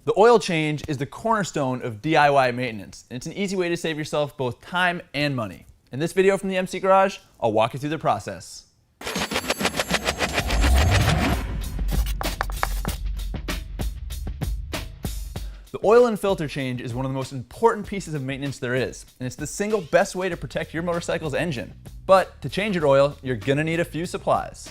The oil change is the cornerstone of DIY maintenance, and it's an easy way to save yourself both time and money. In this video from the MC Garage, I'll walk you through the process. The oil and filter change is one of the most important pieces of maintenance there is, and it's the single best way to protect your motorcycle's engine. But to change your oil, you're gonna need a few supplies.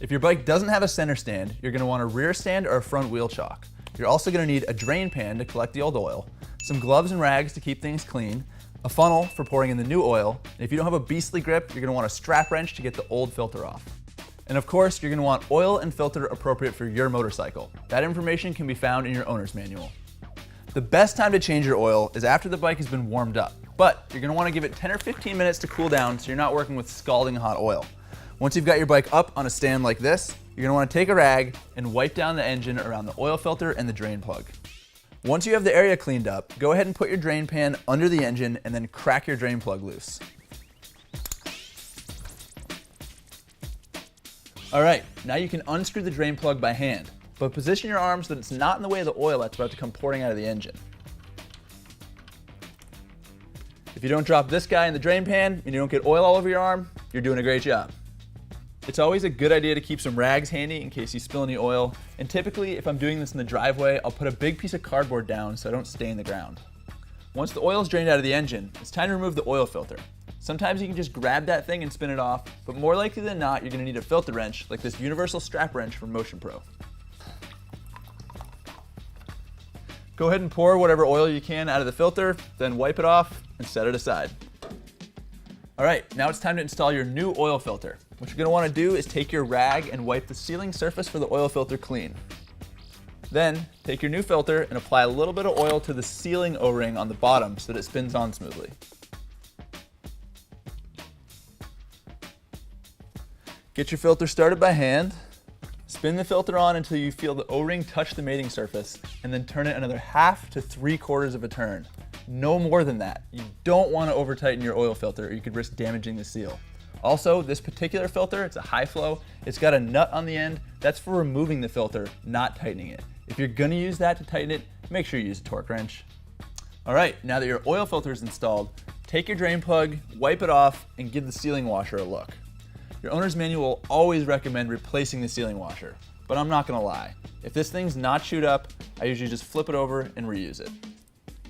If your bike doesn't have a center stand, you're gonna want a rear stand or a front wheel chock. You're also gonna need a drain pan to collect the old oil, some gloves and rags to keep things clean, a funnel for pouring in the new oil, and if you don't have a beastly grip, you're gonna want a strap wrench to get the old filter off. And of course, you're gonna want oil and filter appropriate for your motorcycle. That information can be found in your owner's manual. The best time to change your oil is after the bike has been warmed up, but you're gonna wanna give it 10 or 15 minutes to cool down so you're not working with scalding hot oil. Once you've got your bike up on a stand like this, you're gonna wanna take a rag and wipe down the engine around the oil filter and the drain plug. Once you have the area cleaned up, go ahead and put your drain pan under the engine and then crack your drain plug loose. All right, now you can unscrew the drain plug by hand, but position your arm so that it's not in the way of the oil that's about to come pouring out of the engine. If you don't drop this guy in the drain pan and you don't get oil all over your arm, you're doing a great job. It's always a good idea to keep some rags handy in case you spill any oil, and typically if I'm doing this in the driveway, I'll put a big piece of cardboard down so I don't stain the ground. Once the oil is drained out of the engine, it's time to remove the oil filter. Sometimes you can just grab that thing and spin it off, but more likely than not, you're gonna need a filter wrench like this universal strap wrench from Motion Pro. Go ahead and pour whatever oil you can out of the filter, then wipe it off and set it aside. All right, now it's time to install your new oil filter. What you're gonna wanna do is take your rag and wipe the sealing surface for the oil filter clean. Then, take your new filter and apply a little bit of oil to the sealing O-ring on the bottom so that it spins on smoothly. Get your filter started by hand. Spin the filter on until you feel the O-ring touch the mating surface, and then turn it another 1/2 to 3/4 of a turn. No more than that. You don't want to over tighten your oil filter or you could risk damaging the seal. Also, this particular filter, it's a high flow, it's got a nut on the end. That's for removing the filter, not tightening it. If you're gonna use that to tighten it, make sure you use a torque wrench. All right, now that your oil filter is installed, take your drain plug, wipe it off, and give the sealing washer a look. Your owner's manual will always recommend replacing the sealing washer, but I'm not gonna lie. If this thing's not chewed up, I usually just flip it over and reuse it.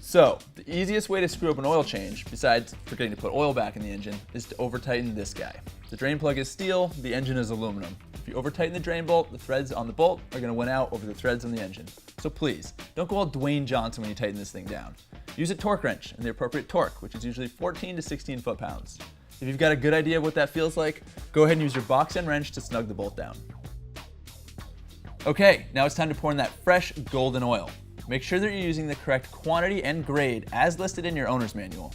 So, the easiest way to screw up an oil change, besides forgetting to put oil back in the engine, is to over tighten this guy. The drain plug is steel, the engine is aluminum. If you over tighten the drain bolt, the threads on the bolt are gonna win out over the threads on the engine. So please, don't go all Dwayne Johnson when you tighten this thing down. Use a torque wrench and the appropriate torque, which is usually 14 to 16 foot-pounds. If you've got a good idea of what that feels like, go ahead and use your box end wrench to snug the bolt down. Okay, now it's time to pour in that fresh golden oil. Make sure that you're using the correct quantity and grade as listed in your owner's manual.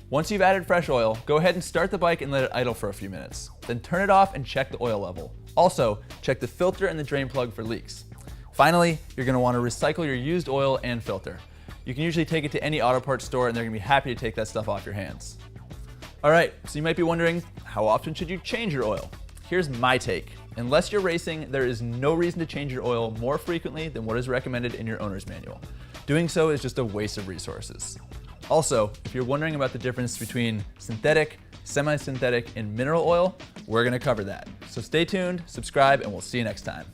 Once you've added fresh oil, go ahead and start the bike and let it idle for a few minutes. Then turn it off and check the oil level. Also, check the filter and the drain plug for leaks. Finally, you're gonna wanna recycle your used oil and filter. You can usually take it to any auto parts store and they're gonna be happy to take that stuff off your hands. All right, so you might be wondering, how often should you change your oil? Here's my take. Unless you're racing, there is no reason to change your oil more frequently than what is recommended in your owner's manual. Doing so is just a waste of resources. Also, if you're wondering about the difference between synthetic, semi-synthetic, and mineral oil, we're gonna cover that. So stay tuned, subscribe, and we'll see you next time.